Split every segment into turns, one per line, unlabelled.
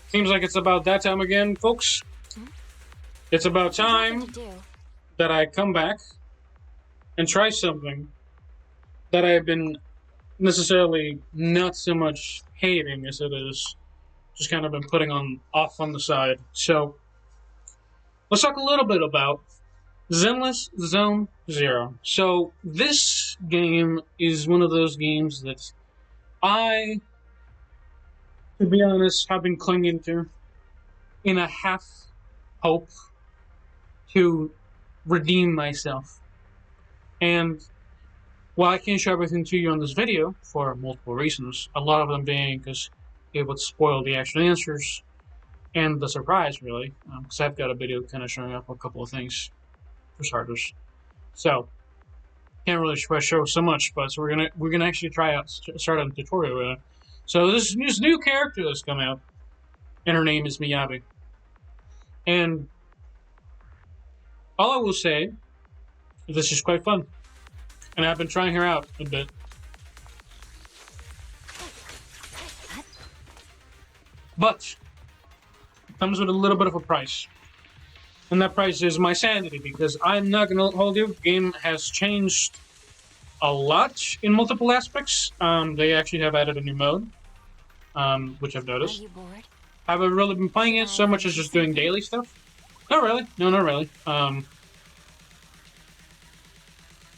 Seems like it's about that time again, folks. It's about time that I come back and try something that I've been necessarily not so much hating as it is just kind of been putting on off on the side. So let's talk a little bit about Zenless Zone Zero. So this game is one of those games that I, to be honest, have been clinging to in a half hope to redeem myself. And while I can't show everything to you on this video for multiple reasons, a lot of them being because it would spoil the actual answers and the surprise, really, because I've got a video kind of showing up a couple of things for starters. So can't really show so much, but so we're gonna actually try out start a tutorial with it. So this new character that's come out, and her name is Miyabi, and all I will say, this is quite fun, and I've been trying her out a bit. But it comes with a little bit of a price. And that price is my sanity, because I'm not going to hold you. The game has changed a lot in multiple aspects. They actually have added a new mode, which I've noticed. I haven't really been playing it so much as just doing daily stuff. Not really. No, not really.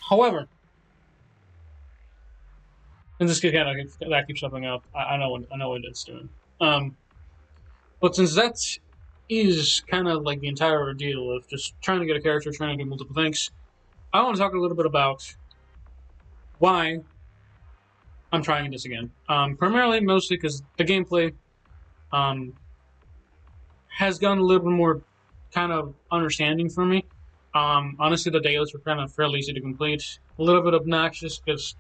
However, and this kind of that keeps something up. I know what it's doing. But since that is kind of like the entire ordeal of just trying to get a character, trying to do multiple things, I want to talk a little bit about why I'm trying this again. Primarily, mostly because the gameplay has gotten a little bit more kind of understanding for me. Honestly, the dailies were kind of fairly easy to complete. A little bit obnoxious because,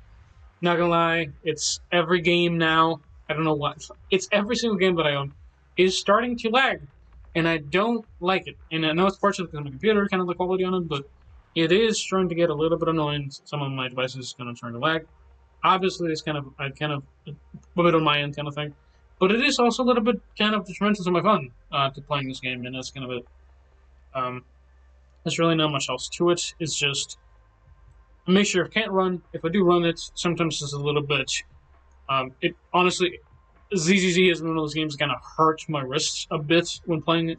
not gonna lie, it's every game now. I don't know what. It's every single game that I own is starting to lag, and I don't like it. And I know it's partially because of my computer, kind of the quality on it, but it is starting to get a little bit annoying. Some of my devices kind of starting to lag. Obviously, it's kind of a bit on my end kind of thing, but it is also a little bit kind of detrimental to my fun to playing this game, and that's kind of it. There's really not much else to it. It's just a mixture of can't run. If I do run it, sometimes it's a little bit. It honestly, ZZZ is one of those games that kind of hurt my wrists a bit when playing it,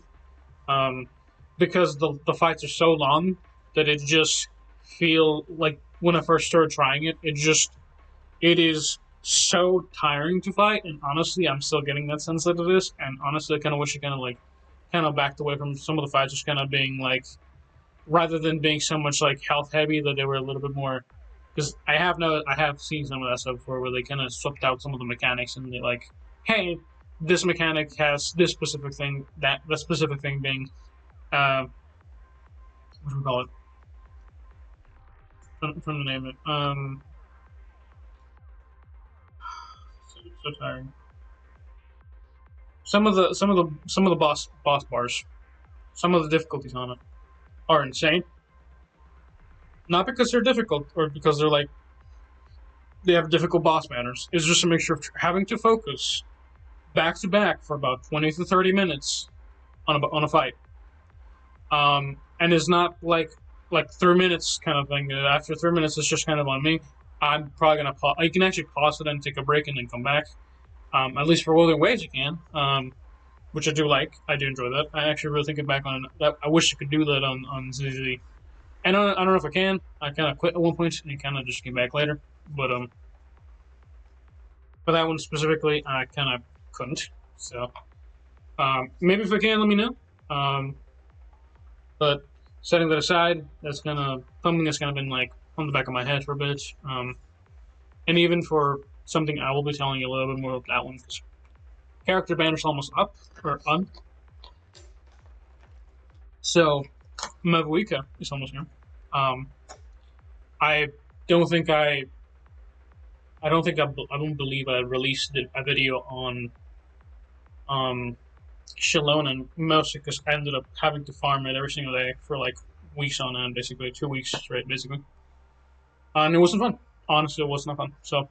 because the fights are so long that it just feel like when I first started trying it, it is so tiring to fight. And honestly, I'm still getting that sense that it is. And honestly, I kind of wish I kind of backed away from some of the fights, just kind of being like, rather than being so much like health heavy, that they were a little bit more. Because I have seen some of that stuff before where they kind of swapped out some of the mechanics and they like, hey, this mechanic has this specific thing, that specific thing being, what do we call it? From the name of it, so tiring. Some of the boss bars, some of the difficulties on it are insane. Not because they're difficult or because they're like they have difficult boss manners. It's just a mixture of having to focus back to back for about 20 to 30 minutes on a fight. And it's not like 3 minutes kind of thing. After 3 minutes, it's just kind of on me. I'm probably gonna pause. You can actually pause it and take a break and then come back. At least for World Waves you can, which I do like. I do enjoy that. I actually really thinking back on that. I wish you could do that on ZZ. And I don't know if I can. I kind of quit at one point and kind of just came back later. But for that one specifically, I kind of couldn't. So maybe if I can, let me know. But setting that aside, that's kind of something that's kind of been like on the back of my head for a bit. And even for something I will be telling you a little bit more about that one, because character banner's almost up or on. So Mavuika is almost here. I don't think I don't believe I released a video on Shallonen, mostly because I ended up having to farm it every single day for like weeks on end, basically 2 weeks straight, basically. And it wasn't fun. Honestly, it was not fun. So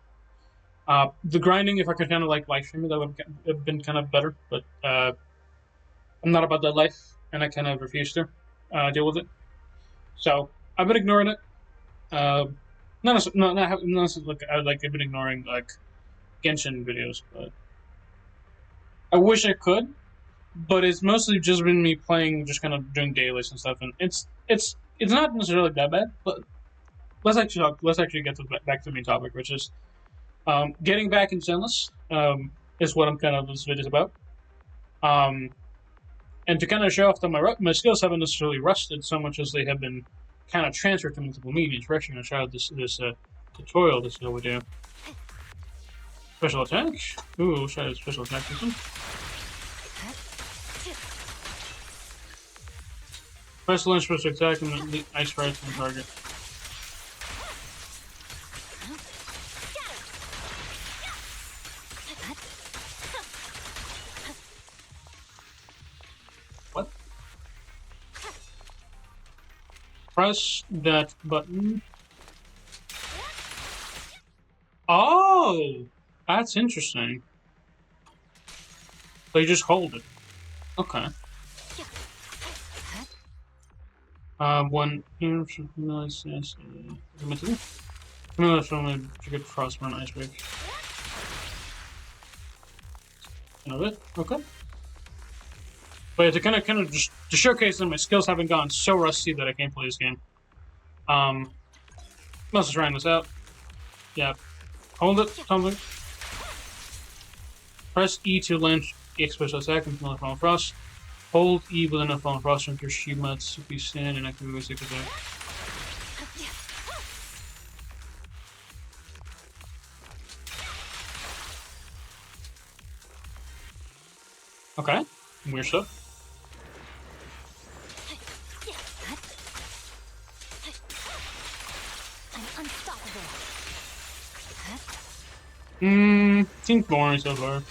the grinding, if I could kind of like live stream it, that would have been kind of better. But I'm not about that life, and I kind of refuse to deal with it. So I've been ignoring it. Not like I've been ignoring like Genshin videos, but I wish I could. But it's mostly just been me playing, just kind of doing dailies and stuff, and it's not necessarily that bad. But let's actually get back to the main topic, which is getting back in Zenless. Is what I'm kind of this video is about. Um, and to kind of show off that my skills haven't necessarily rusted so much as they have been kind of transferred to multiple mediums. We're actually going to try out this tutorial. This is what we do. Special attack. Ooh, we'll try the special attack system. Press launch special attack and the ice fire from target. What? Press that button. Oh, that's interesting. So you just hold it. Okay. One here should be nice. Yes. That's only to get frostburn ice break. Another bit. Okay. But yeah, to kind of just to showcase that my skills haven't gone so rusty that I can't play this game. Let's trying this out. Yeah. Hold it. Something. Press E to launch the special attack and another Fallen Frost. Hold E within a Fallen Frost into Shimatsu to be stand and activate basic attack. Okay. Weird stuff. Seems boring so far.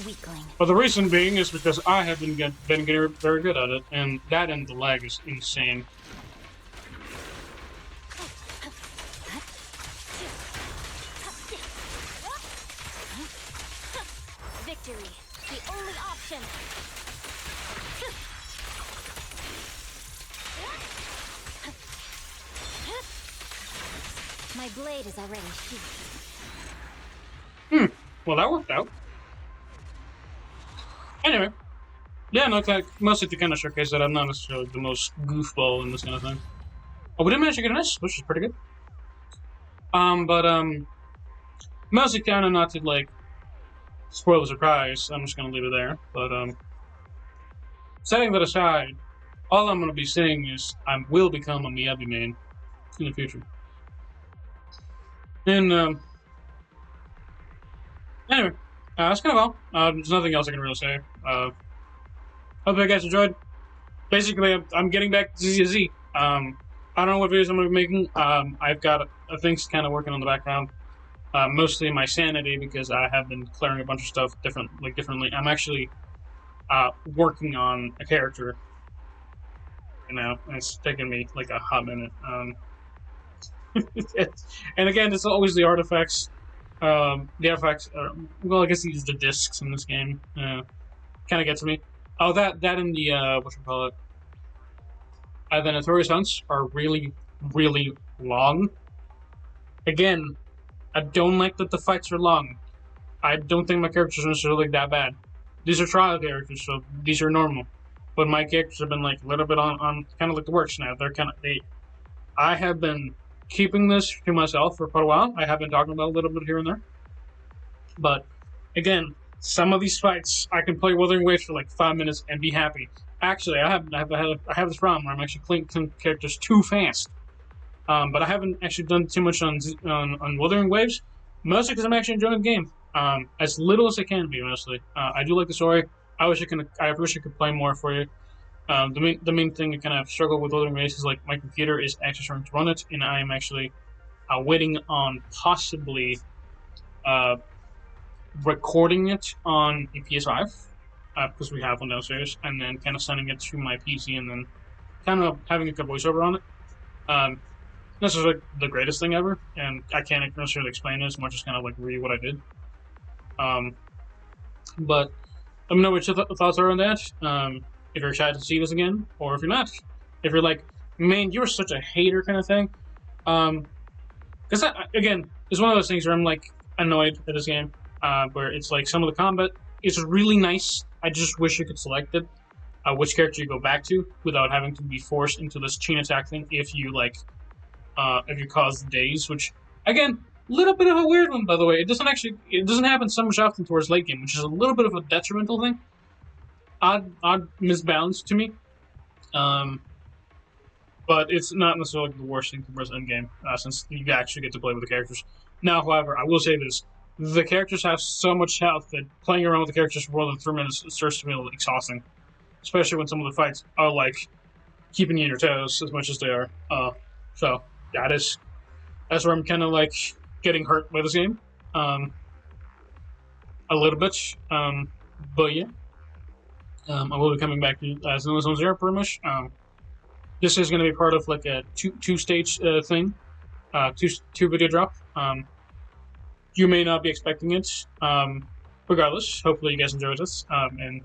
Weakling. But the reason being is because I have been getting very good at it, and that and the lag is insane.
Victory, the only option. My blade is already sheathed.
Well, that worked out. Anyway, yeah, no, mostly to kind of showcase that I'm not necessarily the most goofball in this kind of thing. Oh, we did manage to get an S, which is pretty good. Mostly kind of not to like spoil the surprise. I'm just gonna leave it there. But setting that aside, all I'm gonna be saying is I will become a Miyabi main in the future. And anyway. That's kind of all. There's nothing else I can really say. Hope you guys enjoyed. Basically, I'm getting back to Z. I don't know what videos I'm going to be making. I've got things kind of working on the background. Mostly my sanity, because I have been clearing a bunch of stuff differently. I'm actually working on a character. You know, and it's taken me like a hot minute. And again, it's always the artifacts. The artifacts, well, I guess these are the discs in this game. Kind of gets me. Oh, that and the whatchamacallit. The Notorious Hunts are really, really long. Again, I don't like that the fights are long. I don't think my characters are necessarily that bad. These are trial characters, so these are normal. But my characters have been like a little bit on kind of like the works now. I have been keeping this to myself for quite a while. I have been talking about a little bit here and there. But again, some of these fights I can play Wuthering Waves for like 5 minutes and be happy. Actually, I have this problem where I'm actually clicking characters too fast. But I haven't actually done too much on Wuthering Waves, mostly because I'm actually enjoying the game. As little as I can be, mostly. I do like the story. I wish I could play more for you. The main thing I kind of struggle with Wuthering Waves is like my computer is actually starting to run it, and I am actually waiting on possibly recording it on a PS5 because we have one downstairs, and then kind of sending it to my PC, and then kind of having a good voiceover on it. This is like the greatest thing ever, and I can't necessarily explain it as much as kind of like read what I did. But Let me know what your thoughts are on that. If you're excited to see this again, or if you're not. If you're like, man, you're such a hater kind of thing. Because again, it's one of those things where I'm like annoyed at this game, where it's like some of the combat is really nice. I just wish you could select it, which character you go back to, without having to be forced into this chain attack thing. If you like, if you cause daze, which again, little bit of a weird one, by the way. It doesn't happen so much often towards late game, which is a little bit of a detrimental thing. Odd misbalance to me. But it's not necessarily the worst thing towards end game, since you actually get to play with the characters. Now, however, I will say this: the characters have so much health that playing around with the characters for more than 3 minutes starts to feel exhausting, especially when some of the fights are like keeping you on your toes as much as they are. So yeah, that's where I'm kind of like getting hurt by this game, a little bit. But yeah, I will be coming back to ZenlessZoneZero pretty much. This is going to be part of like a two stage thing, two video drop. You may not be expecting it. Regardless, hopefully you guys enjoyed this. And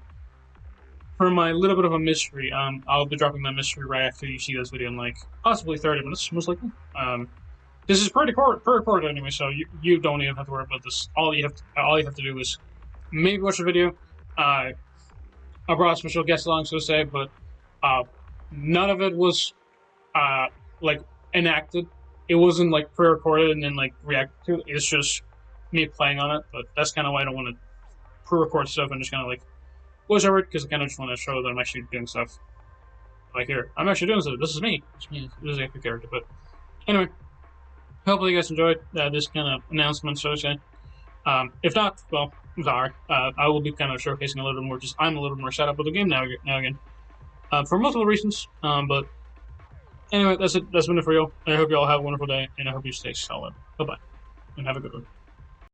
for my little bit of a mystery, I'll be dropping that mystery right after you see this video in like possibly 30 minutes, most likely. This is pre-recorded anyway, so you don't even have to worry about this. All you have to do is maybe watch the video. I brought a special guest along, so to say, but none of it was like enacted. It wasn't like pre-recorded and then like reacted to. It's just me playing on it. But that's kind of why I don't want to pre-record stuff and just kind of like voice over it, because I kind of just want to show that I'm actually doing stuff. Like here, I'm actually doing stuff. This is me. It's me. This is a character. But anyway, hopefully you guys enjoyed this kind of announcement, so to say. If not, well, I'm sorry. I will be kind of showcasing a little bit more. Just I'm a little more set up with the game now again. For multiple reasons, but anyway, that's it. That's been it for you. I hope you all have a wonderful day, and I hope you stay solid. Bye-bye, and have a good one.